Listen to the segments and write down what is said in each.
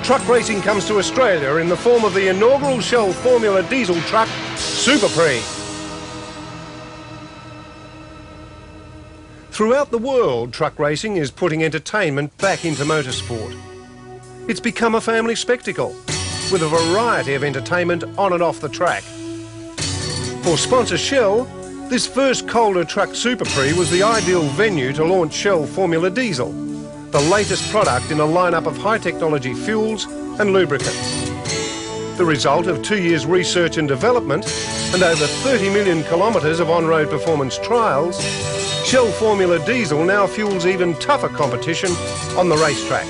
truck racing comes to Australia in the form of the inaugural Shell Formula diesel truck, Super Prix. Throughout the world, truck racing is putting entertainment back into motorsport. It's become a family spectacle, with a variety of entertainment on and off the track. For sponsor Shell, this first Calder truck Super Prix was the ideal venue to launch Shell Formula Diesel, the latest product in a lineup of high-technology fuels and lubricants. The result of 2 years research and development and over 30 million kilometres of on-road performance trials, Shell Formula Diesel now fuels even tougher competition on the racetrack.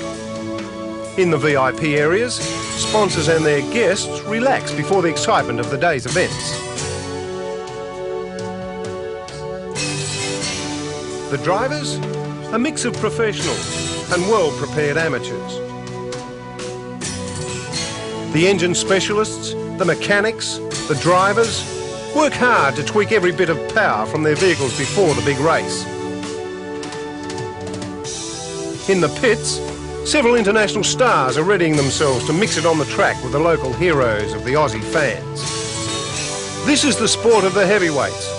In the VIP areas, sponsors and their guests relax before the excitement of the day's events. The drivers? A mix of professionals and well-prepared amateurs. The engine specialists, the mechanics, the drivers work hard to tweak every bit of power from their vehicles before the big race. In the pits, several international stars are readying themselves to mix it on the track with the local heroes of the Aussie fans. This is the sport of the heavyweights.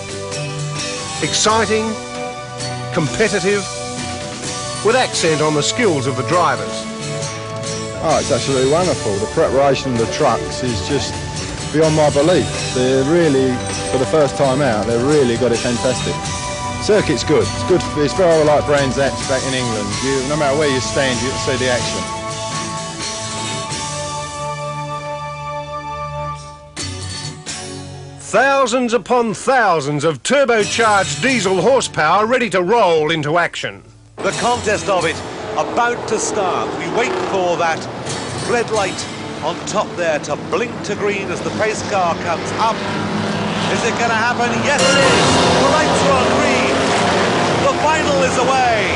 Exciting, competitive, with accent on the skills of the drivers. Oh, it's absolutely wonderful. The preparation of the trucks is just beyond my belief. They're really, for the first time out, they've really got it fantastic. Circuit's good. It's good. It's very like Brands Hatch back in England. No matter where you stand, you can see the action. Thousands upon thousands of turbocharged diesel horsepower ready to roll into action. The contest of it about to start. We wait for that red light on top there to blink to green as the pace car comes up. Is it going to happen? Yes, it is. The lights are on green. The final is away.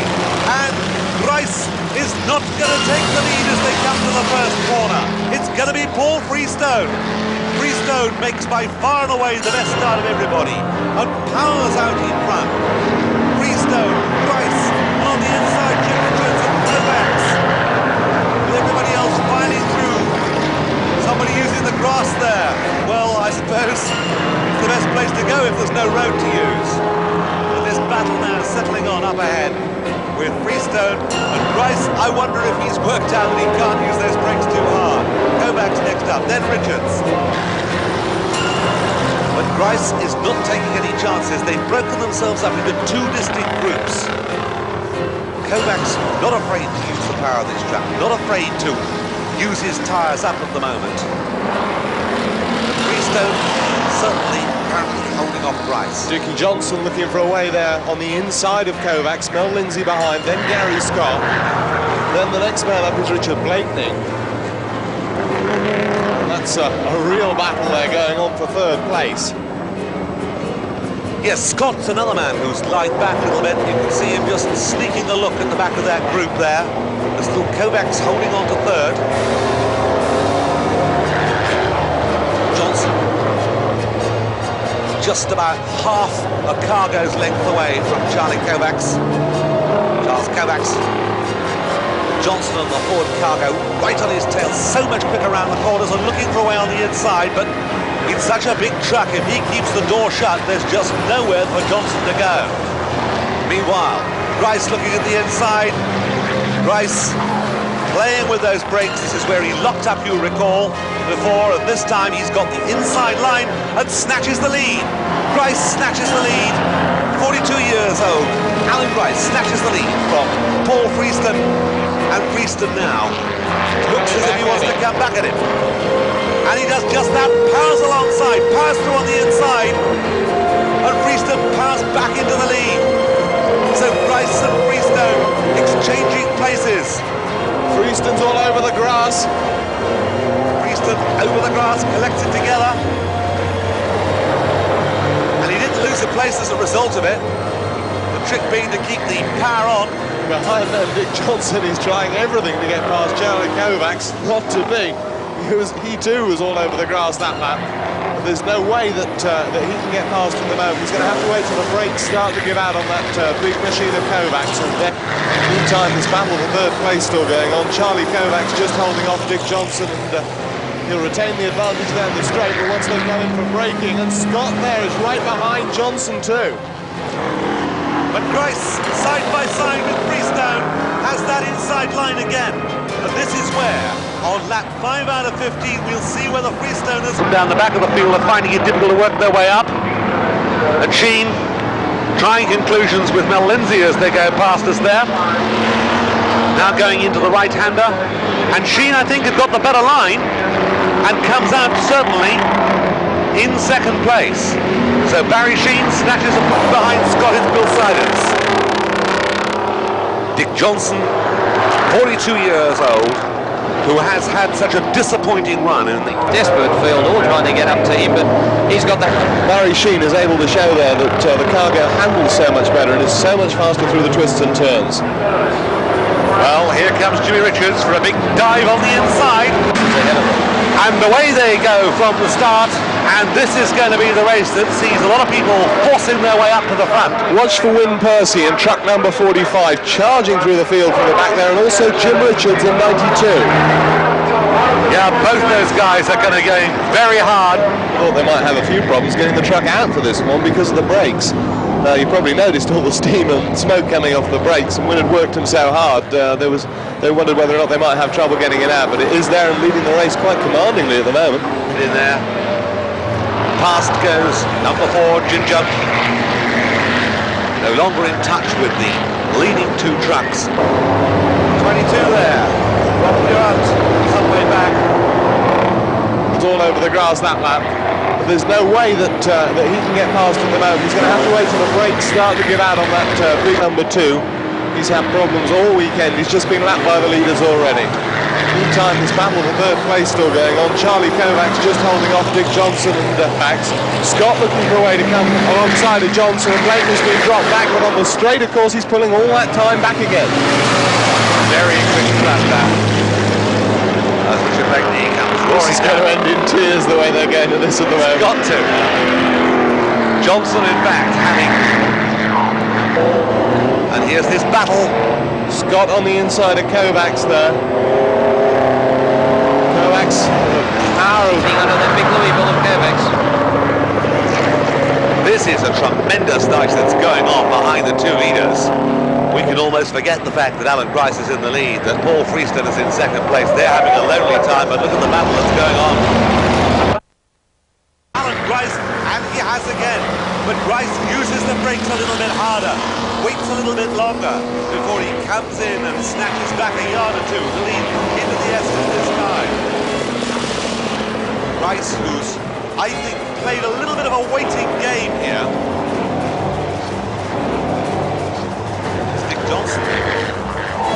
And Grice is not going to take the lead as they come to the first corner. It's going to be Paul Freestone. Freestone makes by far and away the best start of everybody and powers out in front. Freestone, Grice, on the inside, Jim Richards and Kovacs. With everybody else filing through. Somebody using the grass there. Well, I suppose it's the best place to go if there's no road to use. And this battle now settling on up ahead with Freestone and Grice. I wonder if he's worked out that he can't use those brakes too hard. Kovacs next up, then Richards. But Grice is not taking any chances. They've broken themselves up into two distinct groups. Kovacs not afraid to use the power of this track, not afraid to use his tyres up at the moment. And Freestone certainly currently holding off Grice. Dickie Johnson looking for a way there on the inside of Kovacs, Mel Lindsay behind, then Gary Scott. Then the next man up is Richard Blakeney. That's a real battle there going on for third place. Yes, Scott's another man who's lied back a little bit. You can see him just sneaking a look at the back of that group there. There's still Kovacs holding on to third. Johnson just about half a cargo's length away from Charlie Kovacs. Charles Kovacs. Johnson on the forward cargo, right on his tail, so much quicker around the corners and looking for a way on the inside, but it's such a big truck, if he keeps the door shut, there's just nowhere for Johnson to go. Meanwhile, Grice looking at the inside. Grice playing with those brakes. This is where he locked up, you recall, before, and this time he's got the inside line and snatches the lead. Grice snatches the lead, 42 years old. Alan Grice snatches the lead from Paul Freestone, and Freestone now looks as if he wants to come back at him. And he does just that, powers alongside, powers through on the inside, and Freestone powers back into the lead. So Grice and Freestone exchanging places. Freestone's all over the grass. Freestone over the grass, collected together. And he didn't lose a place as a result of it. The trick being to keep the power on. Behind them, Dick Johnson is trying everything to get past Charlie Kovacs. Not to be. He too was all over the grass that lap. But there's no way that he can get past at the moment. He's going to have to wait till the brakes start to give out on that big machine of Kovacs. And then Meantime, this battle for third place still going on. Charlie Kovacs just holding off Dick Johnson, and he'll retain the advantage down the straight, but once they've come in for braking, and Scott there is right behind Johnson too. But Grice, side by side with Freestone, has that inside line again. And this is where, on lap 5 out of 15, we'll see whether Freestoners down the back of the field are finding it difficult to work their way up. And Sheen trying conclusions with Mel Lindsay as they go past us there. Now going into the right-hander. And Sheen, I think, has got the better line and comes out certainly in second place. So Barry Sheen snatches a point behind Scott in Bill Sidens. Dick Johnson, 42 years old, who has had such a disappointing run in the desperate field, all trying to get up to him, but he's got that. Barry Sheen is able to show there that the cargo handles so much better and is so much faster through the twists and turns. Well, here comes Jimmy Richards for a big dive on the inside. And away they go from the start, and this is going to be the race that sees a lot of people forcing their way up to the front. Watch for Win Percy and truck number 45 charging through the field from the back there, and also Jim Richards in 92. Yeah, both those guys are going to go very hard. Thought they might have a few problems getting the truck out for this one because of the brakes. Now, you probably noticed all the steam and smoke coming off the brakes, and when it worked them so hard, they wondered whether or not they might have trouble getting it out, but it is there and leading the race quite commandingly at the moment. In there. Past goes number 4, Ginger. No longer in touch with the leading two trucks. 22 there. Rob Durant, some way back. It's all over the grass that lap. But there's no way that he can get past at the moment. He's going to have to wait till the brakes start to give out on that big number 2. He's had problems all weekend. He's just been lapped by the leaders already. Meantime, this battle for third place still going on. Charlie Kovacs just holding off Dick Johnson and Max. Scott looking for a way to come alongside of Johnson, and Blakeney's been dropped backward on the straight. Of course, he's pulling all that time back again. Very quick lap down. As Richard Blakeney comes roaring. This is going to end in tears the way they're going to this at the moment. Got to. Johnson, in fact, having. And here's this battle. Scott on the inside of Kovacs there. Kovacs, power of Under the big Louisville of Kovacs. This is a tremendous night that's going on behind the two leaders. We can almost forget the fact that Alan Grice is in the lead, that Paul Freestone is in second place. They're having a lonely time, but look at the battle that's going on. Alan Grice, and he has again. But Grice uses the brakes a little bit harder, waits a little bit longer before he comes in and snatches back a yard or two to lead into the Estes this time. Grice, who's, I think, played a little bit of a waiting game here. Johnson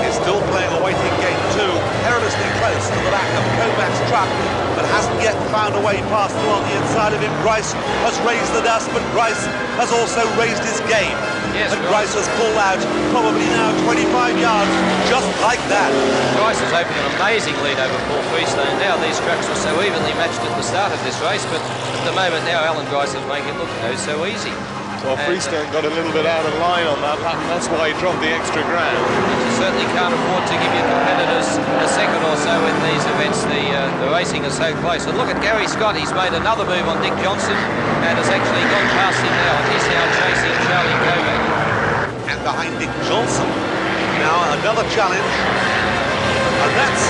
is still playing a waiting game too, perilously close to the back of Kovacs' truck, but hasn't yet found a way past through on the inside of him. Grice has raised the dust, but Grice has also raised his game. Yes, and Grice has pulled out probably now 25 yards, just like that. Grice has opened an amazing lead over Paul Freestone. Now these trucks were so evenly matched at the start of this race, but at the moment now Alan Grice is making it look so easy. Well, Freestone got a little bit out of line on that lap, and that's why he dropped the extra ground. You certainly can't afford to give your competitors a second or so in these events. The racing is so close. And look at Gary Scott. He's made another move on Dick Johnson and has actually gone past him now. And he's now chasing Charlie Kovac. And behind Dick Johnson, now another challenge. And that's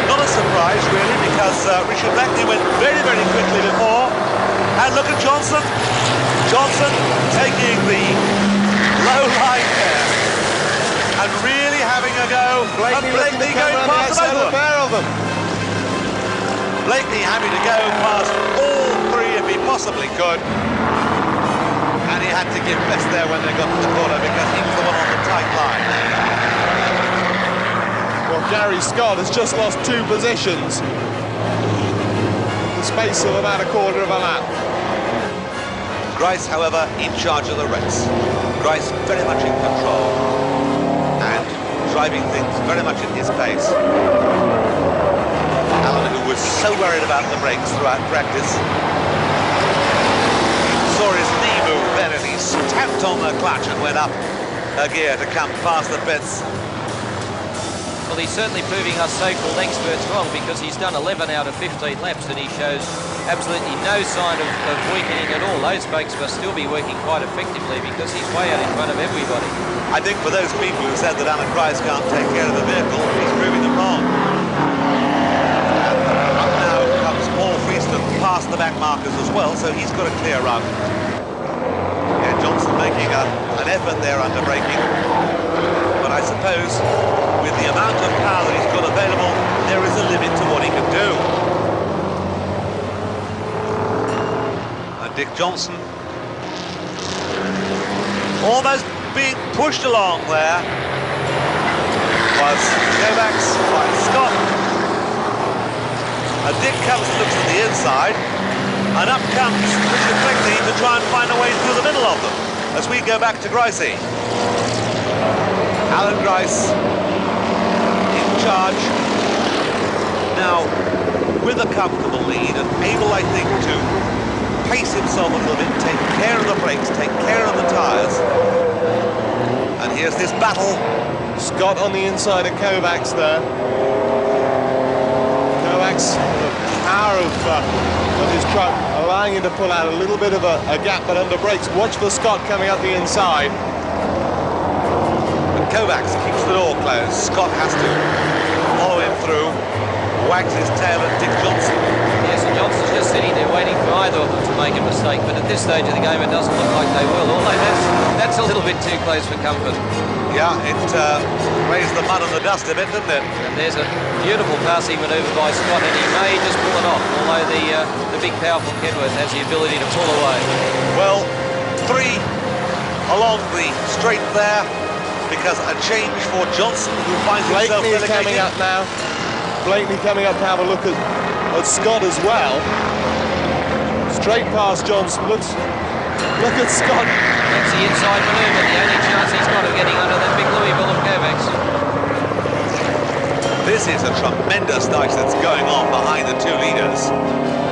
not a surprise, really, because Richard Blakeney went very, very quickly before. And look at Johnson. Johnson taking the low line there and really having a go. Blakeney going past both of them. Blakeney having to go past all three if he possibly could. And he had to give best there when they got to the corner because he was the one on the tight line. Well, Gary Scott has just lost 2 positions in the space of about a quarter of a lap. Grice, however, in charge of the race. Grice very much in control and driving things very much at his pace. Alan, who was so worried about the brakes throughout practice, saw his knee move then and he stamped on the clutch and went up a gear to come past the fence Well, he's certainly proving us so-called experts wrong, because he's done 11 out of 15 laps and he shows absolutely no sign of weakening at all. Those brakes must still be working quite effectively because he's way out in front of everybody. I think for those people who said that Alan Grice can't take care of the vehicle, he's proving them wrong. And up now comes Paul Freeston past the back markers as well, so he's got a clear run. Yeah, Johnson making an effort there under braking. But I suppose with the amount of power that he's got available, there is a limit to what he can do. And Dick Johnson almost being pushed along there was Kovacs by Scott. And Dick comes and looks at the inside, and up comes Richard Fleckley to try and find a way through the middle of them as we go back to Gricey. Alan Grice in charge now with a comfortable lead and able, I think, to pace himself a little bit, take care of the brakes, take care of the tyres. And here's this battle. Scott on the inside of Kovacs there. Kovacs, the power of his truck, allowing him to pull out a little bit of a gap, but under brakes. Watch for Scott coming up the inside. And Kovacs keeps the door closed. Scott has to follow him through, wags his tail at Dick Johnson. Yes, and Johnson's just sitting there waiting for either of them to make a mistake, but at this stage of the game it doesn't look like they will, although that's a little bit too close for comfort. Yeah, it raised the mud and the dust a bit, didn't it? And there's a beautiful passing manoeuvre by Scott, and he may just pull it off, although the big powerful Kenworth has the ability to pull away. Well, 3 along the straight there, because a change for Johnson, who finds himself Blakeney is coming up now. Blakeney coming up to have a look at Scott as well. Straight past Johnson. Look at Scott. That's the inside manoeuvre, the only chance he's got of getting under that big Louisville of Kovacs. This is a tremendous night that's going on behind the 2 leaders.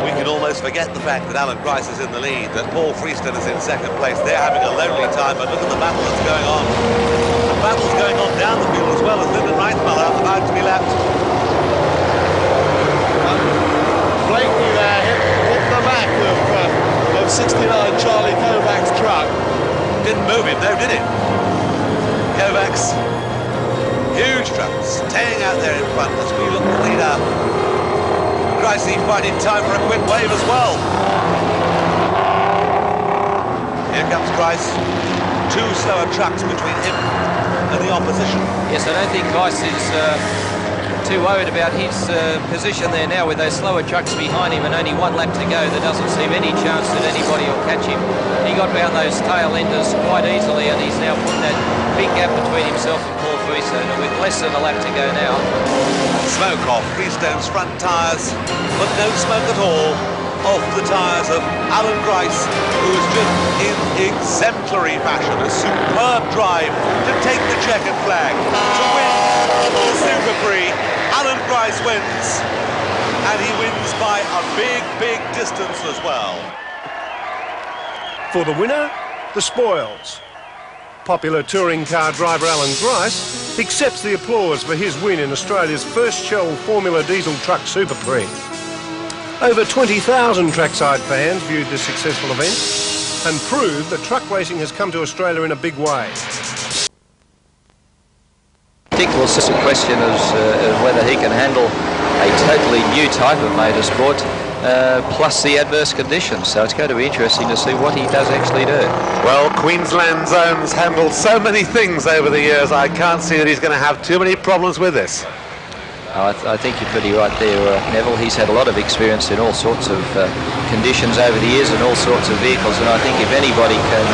We can almost forget the fact that Alan Grice is in the lead, that Paul Freeston is in second place. They're having a lonely time, but look at the battle that's going on. The battle's going on down the field as well, as Lyndon Reismuller about to be lapped. Blakeney there hit the back of 69 Charlie Kovacs' truck. Didn't move him though, did it? Kovacs, huge truck, staying out there in front as we look at the leader. Gricey finding time for a quick wave as well. Here comes Grice. 2 slower trucks between him and the opposition. Yes, I don't think Grice is too worried about his position there now with those slower trucks behind him and only 1 lap to go. There doesn't seem any chance that anybody will catch him. He got round those tail enders quite easily, and he's now put that big gap between himself and Paul Freestone, and with less than a lap to go now. Smoke off Freestone's front tyres, but no smoke at all off the tyres of Alan Grice, who is just in exemplary fashion. A superb drive to take the checkered flag, to win the Super Prix. Alan Grice wins, and he wins by a big distance as well. For the winner, the spoils. Popular touring car driver Alan Grice accepts the applause for his win in Australia's first Shell Formula Diesel Truck Super Prix. Over 20,000 trackside fans viewed this successful event and proved that truck racing has come to Australia in a big way. Dick will see a question as whether he can handle a totally new type of motorsport, plus the adverse conditions. So it's going to be interesting to see what he does actually do. Well, Queensland Zone's handled so many things over the years, I can't see that he's going to have too many problems with this. I think you're pretty right there, Neville. He's had a lot of experience in all sorts of conditions over the years and all sorts of vehicles, and I think if anybody can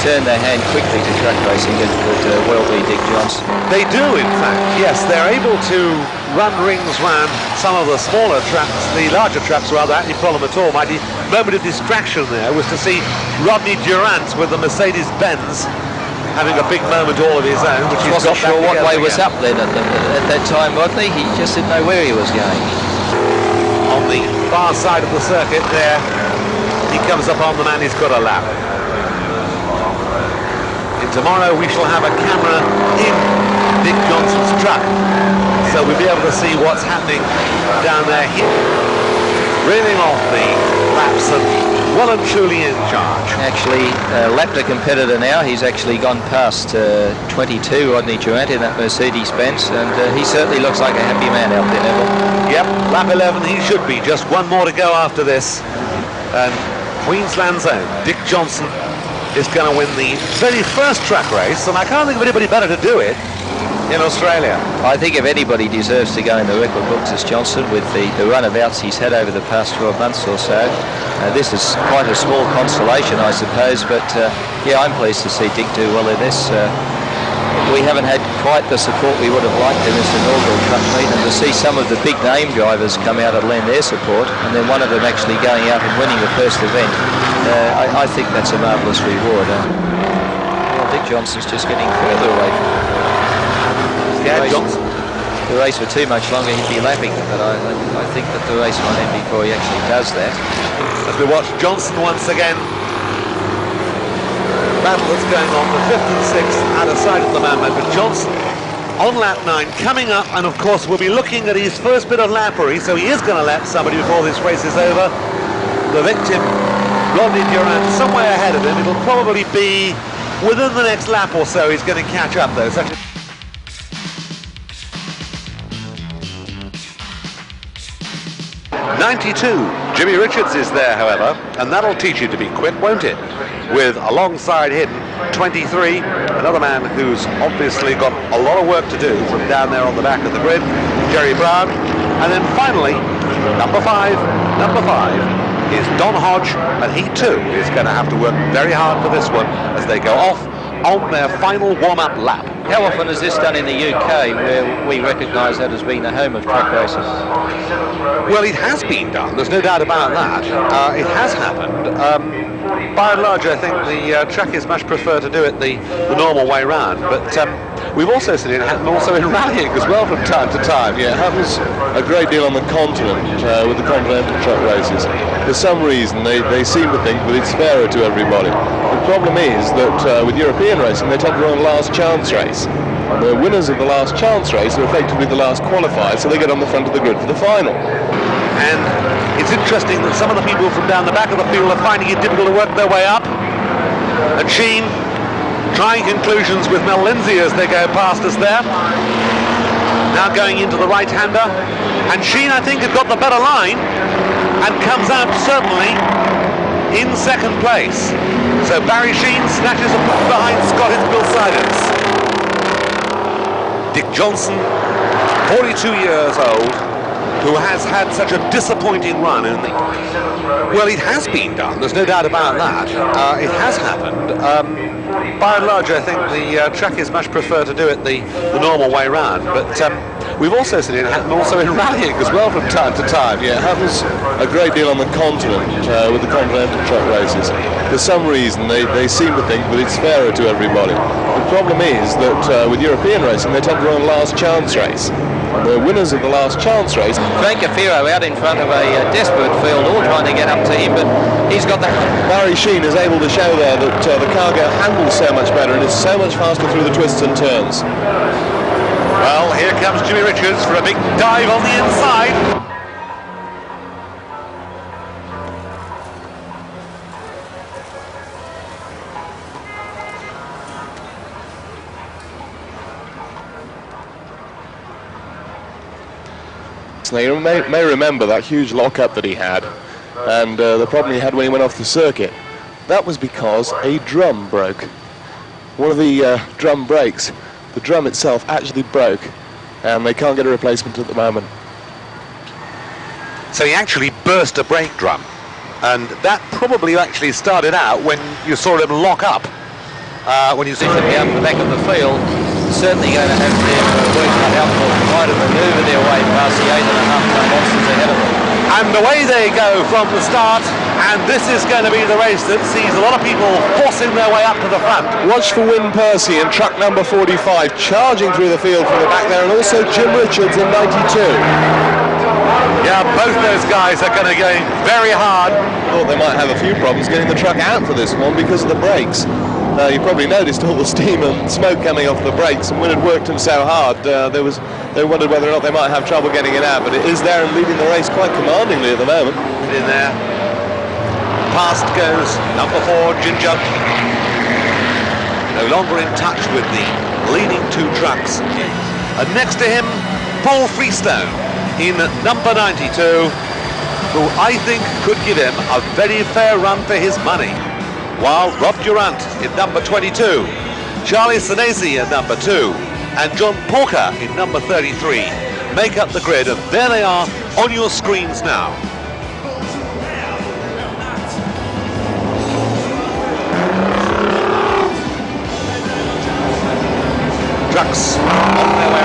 turn their hand quickly to truck racing, it could well be Dick Johnson. They do, in fact, yes. They're able to run rings round some of the smaller tracks, the larger tracks rather, any problem at all. My moment of distraction there was to see Rodney Durant with the Mercedes-Benz having a big moment all of his own, which he's wasn't got sure back what way again. was up then at that time, Rodney. He just didn't know where he was going. On the far side of the circuit there, he comes up on the man he's got a lap. And tomorrow we shall have a camera in Dick Johnson's truck. so we'll be able to see what's happening down there. Reeling off the laps and well and truly in charge. Actually, lapped a competitor now. He's actually gone past 22, Rodney Durant, in that Mercedes-Benz, and he certainly looks like a happy man out there, Neville. Yep, lap 11 he should be. Just one more to go after this. And Queensland's own Dick Johnson is going to win the very first track race, and I can't think of anybody better to do it in Australia. I think if anybody deserves to go in the record books, it's Johnson, with the runabouts he's had over the past 12 months or so. This is quite a small consolation, I suppose, but yeah, I'm pleased to see Dick do well in this. We haven't had quite the support we would have liked in this inaugural truck meet, and to see some of the big name drivers come out and lend their support, and then one of them actually going out and winning the first event, I think that's a marvellous reward. Well, Dick Johnson's just getting further away from the race for too much longer, he'd be lapping, but I think that the race might end before he actually does that. As we watch Johnson once again, battle that's going on, the 5th and 6th out of sight at the moment, but Johnson on lap 9 coming up, and of course we'll be looking at his first bit of lappery, so he is going to lap somebody before this race is over. The victim, Rodney Durant, somewhere ahead of him. It'll probably be within the next lap or so he's going to catch up though. 92, Jimmy Richards is there, however, and that'll teach you to be quick, won't it? With alongside him, 23, another man who's obviously got a lot of work to do from down there on the back of the grid, Jerry Brown. And then finally, number five is Don Hodge, and he too is going to have to work very hard for this one as they go off on their final warm-up lap. How often is this done in the UK, where we recognise that as being the home of truck racing? Well, it has been done, there's no doubt about that. It has happened. By and large, I think the trackies much prefer to do it the normal way round, but we've also seen it happen also in rallying as well from time to time. Yeah, it happens a great deal on the continent with the continental truck races. For some reason, they seem to think that it's fairer to everybody. The problem is that with European racing, they tend to run a last chance race. And the winners of the last chance race are effectively the last qualified, so they get on the front of the grid for the final. And it's interesting that some of the people from down the back of the field are finding it difficult to work their way up. And Sheen trying conclusions with Mel Lindsay as they go past us there. Now going into the right-hander. And Sheen, I think, had got the better line and comes out certainly in second place. So Barry Sheen snatches a point behind Scottish Bill Sidens. Dick Johnson, 42 years old, who has had such a disappointing run in the... Well, it has been done, there's no doubt about that. It has happened. By and large, I think the trackies much prefer to do it the normal way round, but we've also seen it happen also in rallying as well from time to time. Yeah, it happens a great deal on the continent with the continental truck races. For some reason, they seem to think that it's fairer to everybody. The problem is that with European racing, they tend to run a last chance race. The winners of the last chance race. Frank Cafiro out in front of a desperate field, all trying to get up to him, but he's got that. Barry Sheen is able to show there that the cargo handles so much better and is so much faster through the twists and turns. Well, here comes Jimmy Richards for a big dive on the inside. Now, you may remember that huge lock-up that he had, and the problem he had when he went off the circuit. That was because a drum broke. One of the drum brakes, the drum itself actually broke, and they can't get a replacement at the moment. So he actually burst a brake drum, and that probably actually started out when you saw him lock up. When you saw him out the back of the field, certainly going to have their work cut out for them, try to manoeuvre their way past the 8.5-ton monsters ahead of them. And away they go from the start, and this is going to be the race that sees a lot of people forcing their way up to the front. Watch for Win Percy in truck number 45, charging through the field from the back there, and also Jim Richards in 92. Yeah, both those guys are going to go very hard. Thought they might have a few problems getting the truck out for this one because of the brakes. You probably noticed all the steam and smoke coming off the brakes, and when it worked them so hard, they wondered whether or not they might have trouble getting it out, but it is there and leading the race quite commandingly at the moment. In there. Past goes number 4, Ginger. No longer in touch with the leading 2 trucks. And next to him, Paul Freestone in number 92, who I think could give him a very fair run for his money. While Rob Durant in number 22, Charlie Senesi in number 2, and John Porker in number 33 make up the grid, and there they are on your screens now. Trucks on their way